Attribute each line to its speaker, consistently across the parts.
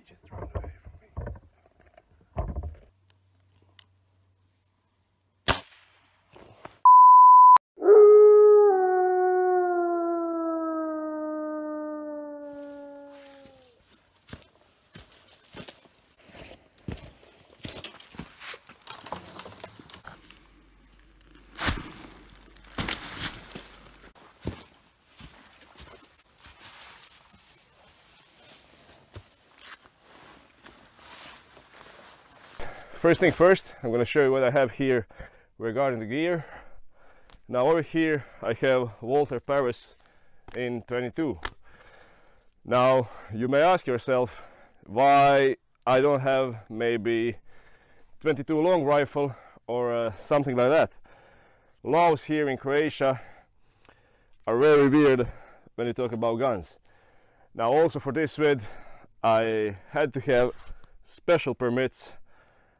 Speaker 1: just run away from me. First thing first, I'm going to show you what I have here regarding the gear. Now over here I have Walter Paris in 22. Now you may ask yourself why I don't have maybe 22 long rifle or something like that. Laws here in Croatia are very weird when you talk about guns. Now also for this vid I had to have special permits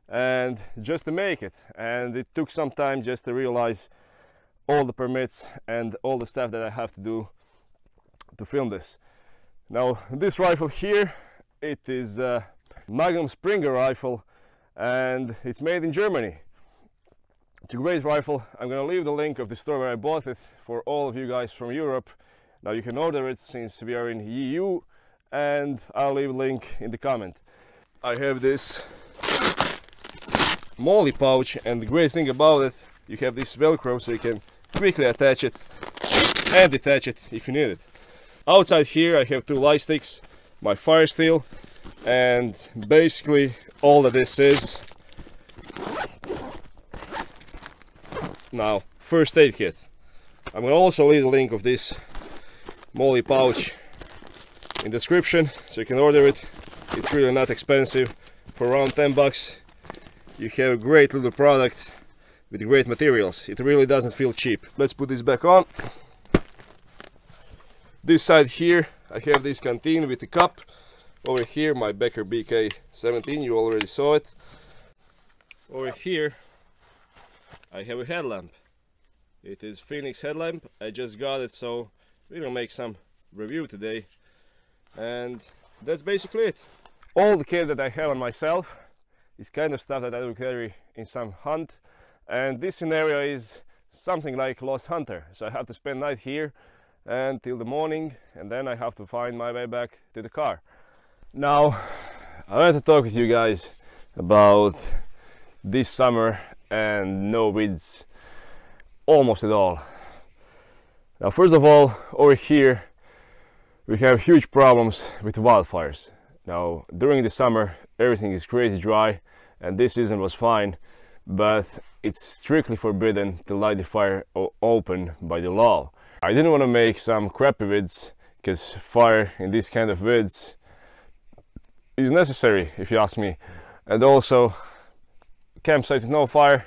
Speaker 1: and just to make it, and it took some time just to realize all the permits and all the stuff that I have to do to film this. Now this rifle here, it is a Magnum Springer rifle and it's made in Germany. It's a great rifle. I'm gonna leave the link of the store where I bought it for all of you guys from Europe. Now you can order it since we are in EU, and I'll leave a link in the comment. I have this molly pouch, and the great thing about it, you have this velcro so you can quickly attach it and detach it if you need it. Outside here I have two light sticks, my fire steel, and basically all that this is. Now first aid kit. I'm gonna also leave the link of this molly pouch in the description so you can order it. It's really not expensive. For around 10 bucks you have a great little product with great materials. It really doesn't feel cheap. Let's put this back on. This side here I have this canteen with the cup. Over here my Becker BK-17, you already saw it. Over here I have a headlamp. It is Phoenix headlamp. I just got it, so we're gonna make some review today. And that's basically it. All the kit that I have on myself is kind of stuff that I will carry in some hunt, and this scenario is something like Lost Hunter, so I have to spend night here until the morning, and then I have to find my way back to the car. Now I want to talk with you guys about this summer and no weeds almost at all. Now first of all, over here we have huge problems with wildfires. Now during the summer everything is crazy dry, and this season was fine, but it's strictly forbidden to light the fire open by the law. I didn't want to make some crappy vids, because fire in this kind of vids is necessary if you ask me. And also campsite with no fire,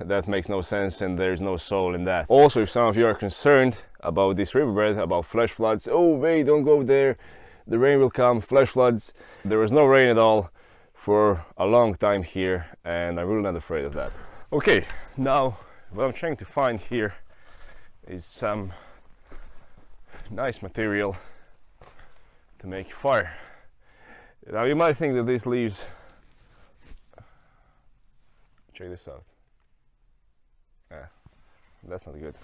Speaker 1: that makes no sense, and there's no soul in that. Also, if some of you are concerned about this riverbed, about flash floods, oh wait, don't go there, the rain will come, flash floods. There was no rain at all for a long time here, and I'm really not afraid of that. Okay, now what I'm trying to find here is some nice material to make fire. Now you might think that these leaves, check this out. That's not good.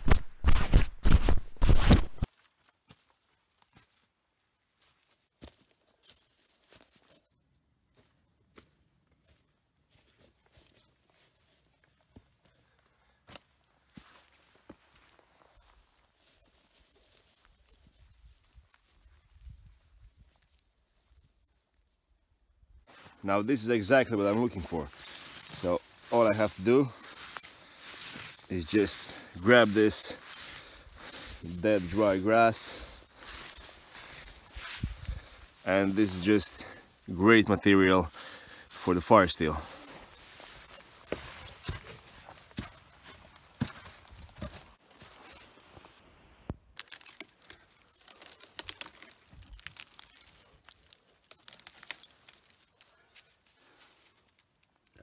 Speaker 1: Now this is exactly what I'm looking for. So all I have to do is just grab this dead dry grass, and this is just great material for the fire steel.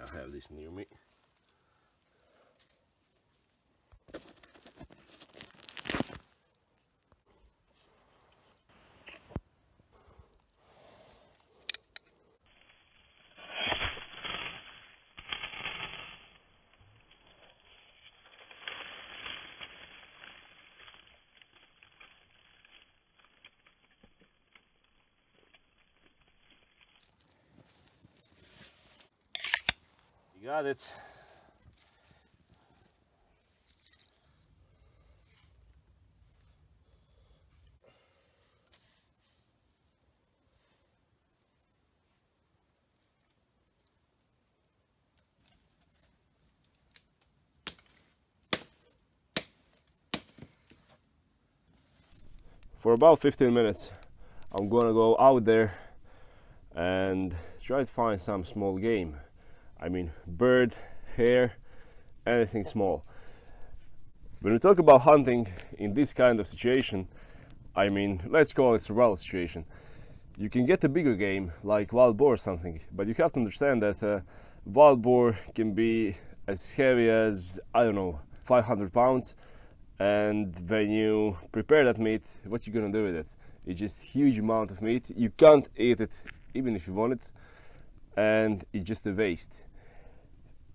Speaker 1: I have this near me. Got it. For about 15 minutes I'm gonna go out there and try to find some small game. I mean bird, hare, anything small. When we talk about hunting in this kind of situation, I mean, let's call it survival situation, you can get a bigger game like wild boar or something, but you have to understand that wild boar can be as heavy as, I don't know, 500 pounds. And when you prepare that meat, what you gonna do with it? It's just huge amount of meat. You can't eat it even if you want it, and it's just a waste.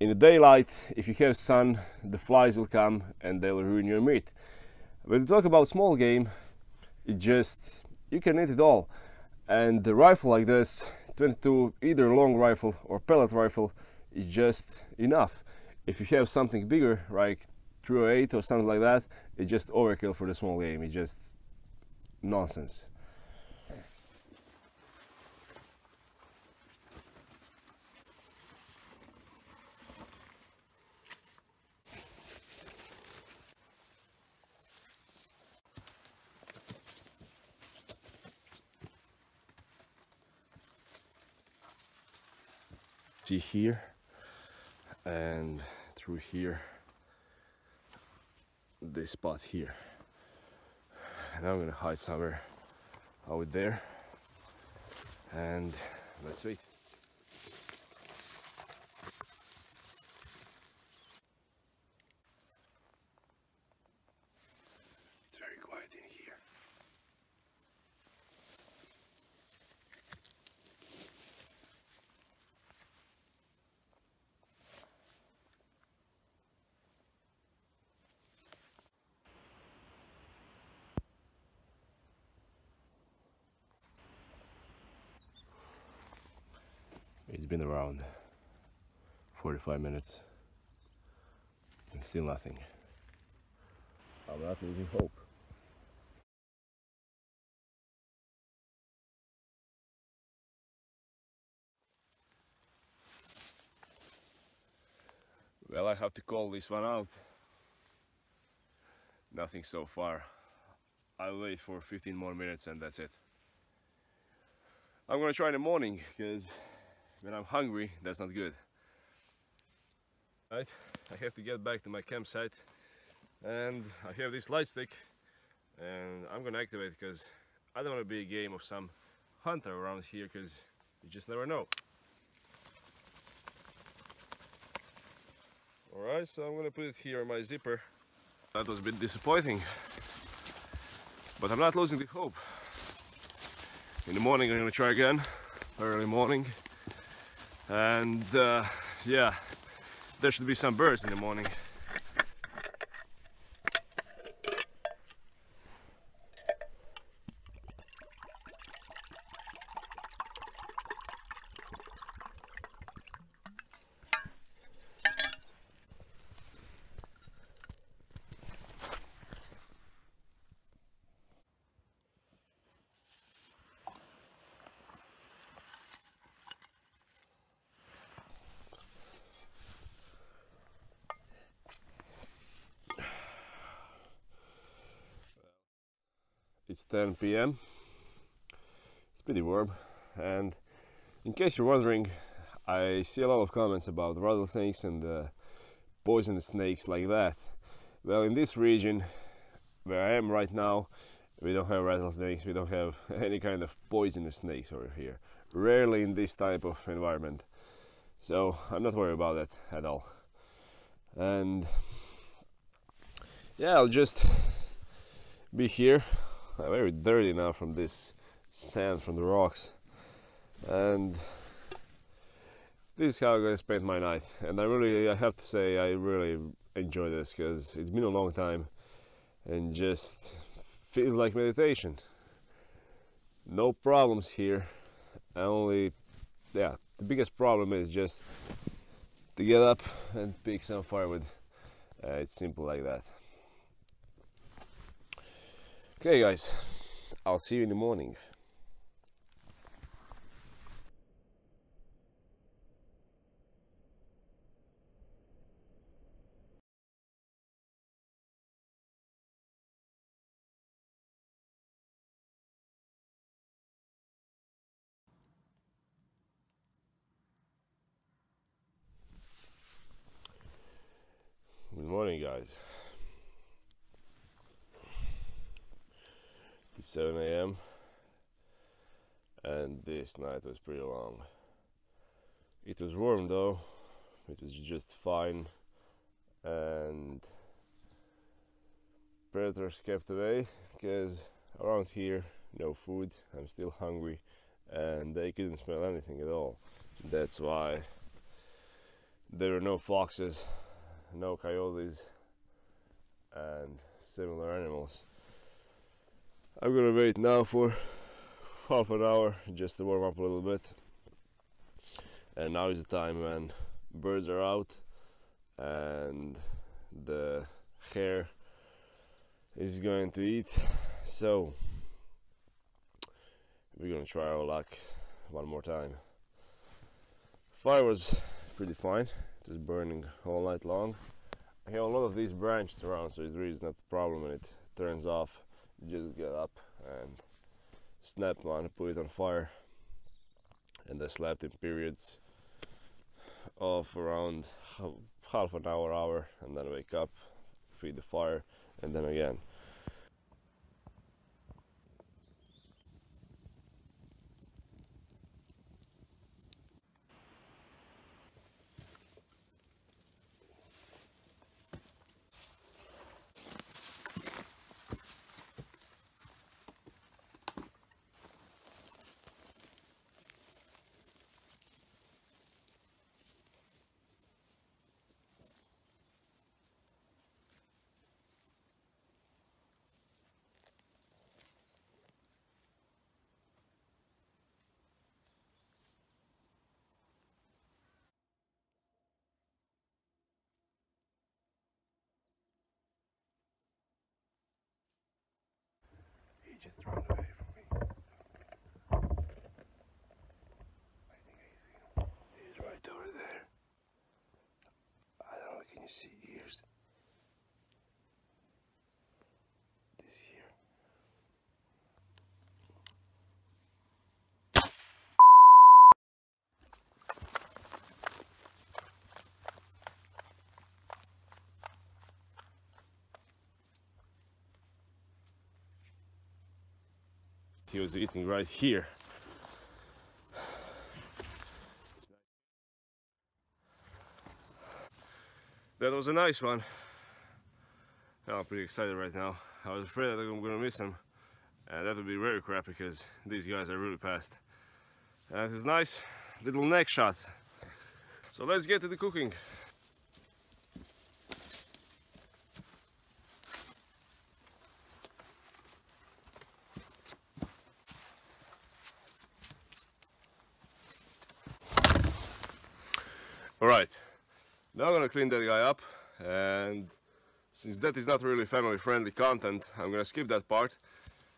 Speaker 1: In the daylight, if you have sun, the flies will come and they'll ruin your meat. When you talk about small game, it just, you can eat it all. And the rifle like this, 22, either long rifle or pellet rifle, is just enough. If you have something bigger, like 308 or something like that, it's just overkill for the small game. It's just nonsense. See here and through here, this spot here. Now I'm gonna hide somewhere out there and let's wait. It's very quiet in here. It's been around 45 minutes and still nothing. I'm not losing hope. Well, I have to call this one out. Nothing so far. I'll wait for 15 more minutes and that's it. I'm gonna try in the morning because when I'm hungry, that's not good. Right, I have to get back to my campsite and I have this light stick and I'm gonna activate it because I don't want to be a game of some hunter around here because you just never know. Alright, so I'm gonna put it here in my zipper. That was a bit disappointing, but I'm not losing the hope. In the morning I'm gonna try again, early morning. And yeah, there should be some birds in the morning. It's 10 p.m. It's pretty warm, and in case you're wondering, I see a lot of comments about rattlesnakes and poisonous snakes like that. Well, in this region where I am right now, we don't have rattlesnakes, we don't have any kind of poisonous snakes over here. Rarely in this type of environment. So I'm not worried about that at all. And yeah, I'll just be here. I'm very dirty now from this sand from the rocks, and this is how I'm gonna spend my night. And I have to say, I really enjoy this because it's been a long time and just feels like meditation. No problems here. The biggest problem is just to get up and pick some firewood. It's simple like that. Okay guys, I'll see you in the morning. Good morning guys. It's 7 a.m. and this night was pretty long. It was warm though, it was just fine, and predators kept away because around here no food, I'm still hungry, and they couldn't smell anything at all. That's why there were no foxes, no coyotes and similar animals. I'm gonna wait now for half an hour just to warm up a little bit, and now is the time when birds are out and the hare is going to eat. So we're gonna try our luck one more time. Fire was pretty fine, it was burning all night long. I have a lot of these branches around, so it really is not a problem when it turns off. You just get up and snap one, put it on fire, and I slept in periods of around half an hour, and then wake up, feed the fire, and then again. He just ran away from me. I think I see him. He's right over there. I don't know, can you see ears? This here. He was eating right here. That was a nice one. I'm pretty excited right now. I was afraid that I'm gonna miss him, and that would be very crap because these guys are really fast. And it is nice little neck shot. So let's get to the cooking. Alright, now I'm gonna clean that guy up, and since that is not really family friendly content, I'm gonna skip that part,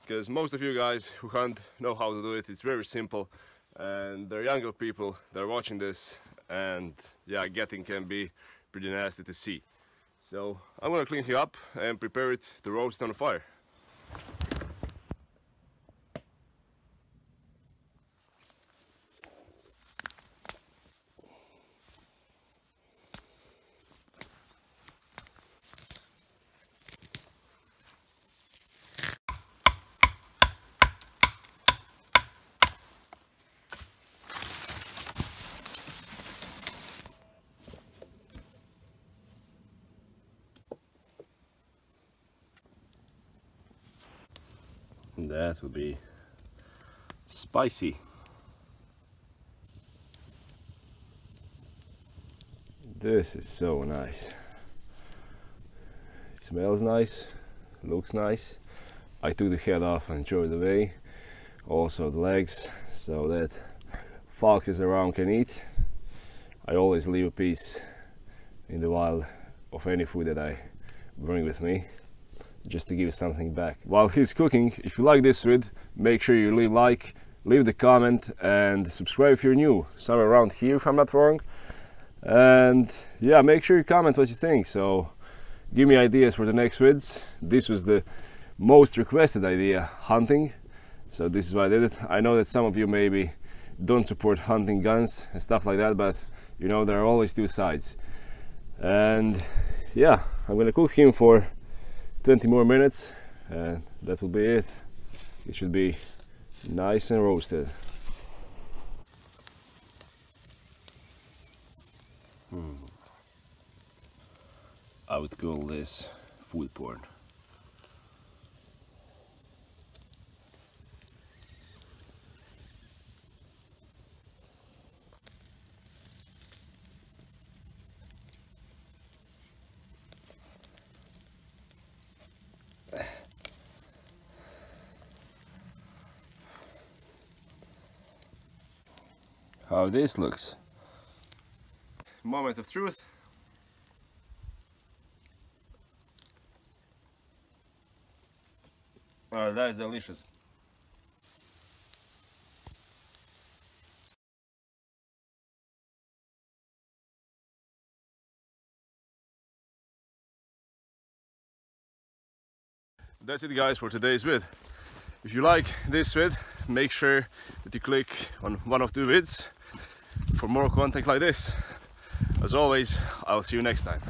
Speaker 1: because most of you guys who hunt know how to do it. It's very simple, and there are younger people that are watching this, and yeah, getting can be pretty nasty to see. So I'm gonna clean him up and prepare it to roast on the fire. That would be spicy. This is so nice. It smells nice, looks nice. I took the head off and threw it away. Also the legs, so that foxes around can eat. I always leave a piece in the wild of any food that I bring with me, just to give something back. While he's cooking, if you like this vid, make sure you leave like, leave the comment, and subscribe if you're new, somewhere around here if I'm not wrong. And yeah, make sure you comment what you think, so give me ideas for the next vids. This was the most requested idea, hunting, so this is why I did it. I know that some of you maybe don't support hunting guns and stuff like that, but you know, there are always two sides. And yeah, I'm gonna cook him for 20 more minutes and that will be it. It should be nice and roasted. I would call this food porn. How this looks. Moment of truth. Oh, that is delicious. That's it guys for today's vid. If you like this vid, make sure that you click on one of the vids for more content like this. As always, I'll see you next time.